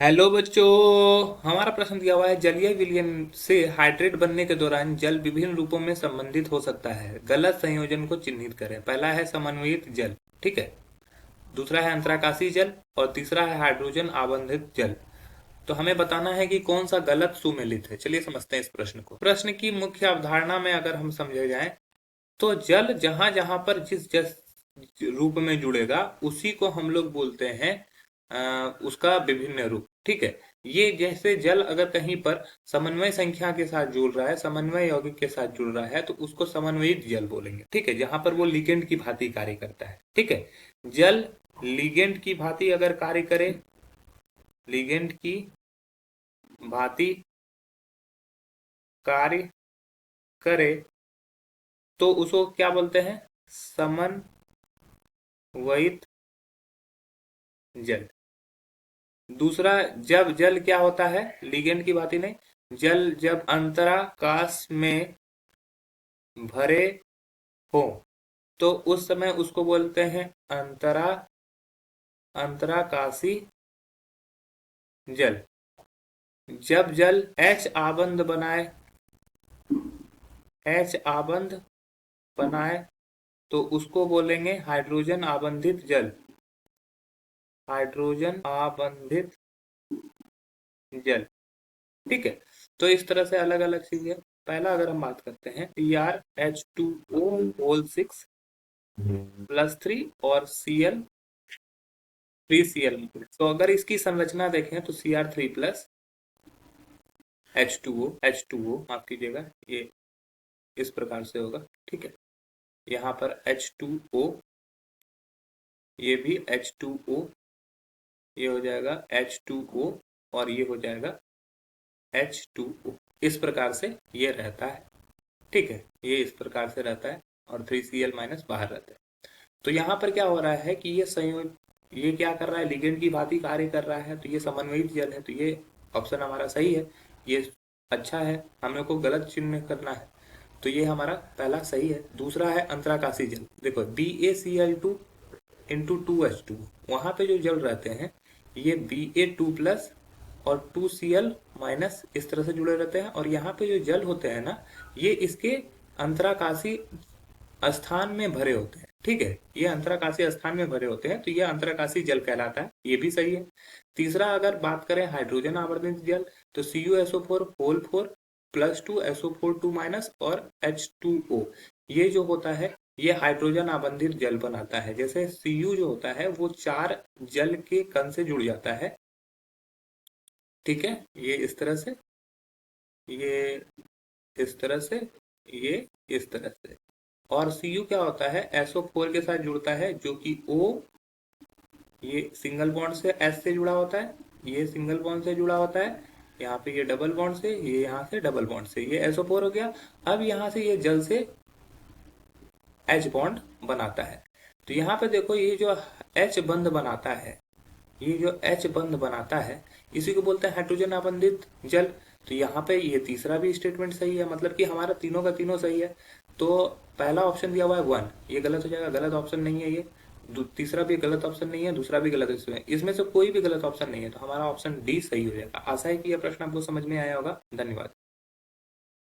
Hello बच्चों। हमारा प्रश्न दिया हुआ है, जलीय विलयन से हाइड्रेट बनने के दौरान जल विभिन्न रूपों में संबंधित हो सकता है। गलत संयोजन को चिन्हित करें। पहला है समन्वयित जल, ठीक है। दूसरा है अंतराकाशी जल और तीसरा है हाइड्रोजन आबंधित जल। तो हमें बताना है कि कौन सा गलत सुमेलित है। चलिए समझते हैं इस प्रश्न को। प्रश्न की मुख्य अवधारणा में अगर हम समझे जाए तो जल जहां जहां पर जिस रूप में जुड़ेगा उसी को हम लोग बोलते हैं उसका विभिन्न रूप, ठीक है। ये जैसे जल अगर कहीं पर समन्वय संख्या के साथ जुड़ रहा है, समन्वय यौगिक के साथ जुड़ रहा है, तो उसको समन्वयित जल बोलेंगे, ठीक है। जहां पर वो लिगेंड की भांति कार्य करता है, ठीक है। जल लिगेंड की भांति अगर कार्य करे, लिगेंड की भांति कार्य करे तो उसको क्या बोलते हैं? समन्वयित जल। दूसरा, जब जल क्या होता है, लिगेंड की बात ही नहीं, जल जब अंतराकाश में भरे हो तो उस समय उसको बोलते हैं अंतराकाशी जल। जब जल H आबंध बनाए, H आबंध बनाए तो उसको बोलेंगे हाइड्रोजन आबंधित जल, हाइड्रोजन आबंधित जल, ठीक है। तो इस तरह से अलग अलग चीजें। पहला अगर हम बात करते हैं, CrH2O होल 6 +3 और Cl 3Cl। तो अगर इसकी संरचना देखें तो Cr3 प्लस H2O माफ कीजिएगा, ये इस प्रकार से होगा, ठीक है। यहाँ पर H2O, ये भी H2O, ये हो जाएगा H2O और ये हो जाएगा H2O। इस प्रकार से ये रहता है, ठीक है। ये इस प्रकार से रहता है और 3Cl माइनस बाहर रहता है। तो यहाँ पर क्या हो रहा है कि ये क्या कर रहा है, लिगेंड की भांति कार्य कर रहा है, तो ये समन्वयित जल है। तो ये ऑप्शन हमारा सही है, ये अच्छा है। हमें को गलत चिन्ह करना है, तो ये हमारा पहला सही है। दूसरा है अंतराकाशी जल। देखो BaCl2 इंटू 2H2, वहां पे जो जल रहते हैं ये Ba2 प्लस और 2Cl माइनस इस तरह से जुड़े रहते हैं। और यहाँ पे जो जल होते हैं ना, ये इसके अंतराकाशी स्थान में भरे होते हैं, ठीक है। ये अंतराकाशी स्थान में भरे होते हैं, तो ये अंतराकाशी जल कहलाता है, ये भी सही है। तीसरा अगर बात करें हाइड्रोजन आवर्धित जल, तो CuSO4 होल 4 +2 SO4 2 माइनस और H2O, ये जो होता है ये हाइड्रोजन आबंधित जल बनाता है। जैसे Cu जो होता है वो 4 जल के कण से जुड़ जाता है, ठीक है। ये इस तरह से, ये इस तरह से, ये इस तरह से। और Cu क्या होता है, SO4 के साथ जुड़ता है, जो कि O, ये सिंगल बॉन्ड से S से जुड़ा होता है, ये सिंगल बॉन्ड से जुड़ा होता है, यहाँ पे ये डबल बॉन्ड से, ये यहाँ से डबल बॉन्ड से, ये SO4 हो गया। अब यहाँ से ये जल से H बॉन्ड बनाता है। तो यहाँ पे देखो, ये जो H बंध बनाता है, ये जो H बंध बनाता है, इसी को बोलते हैं हाइड्रोजन आबंधित जल। तो यहाँ पे ये तीसरा भी स्टेटमेंट सही है, मतलब कि हमारा तीनों का तीनों सही है। तो पहला ऑप्शन दिया हुआ है 1, ये गलत हो जाएगा, गलत ऑप्शन नहीं है ये। तीसरा भी गलत ऑप्शन नहीं है, दूसरा भी गलत ऑप्शन है, इसमें से कोई भी गलत ऑप्शन नहीं है। तो हमारा ऑप्शन डी सही हो जाएगा। आशा है कि यह प्रश्न आपको समझ में आया होगा। धन्यवाद।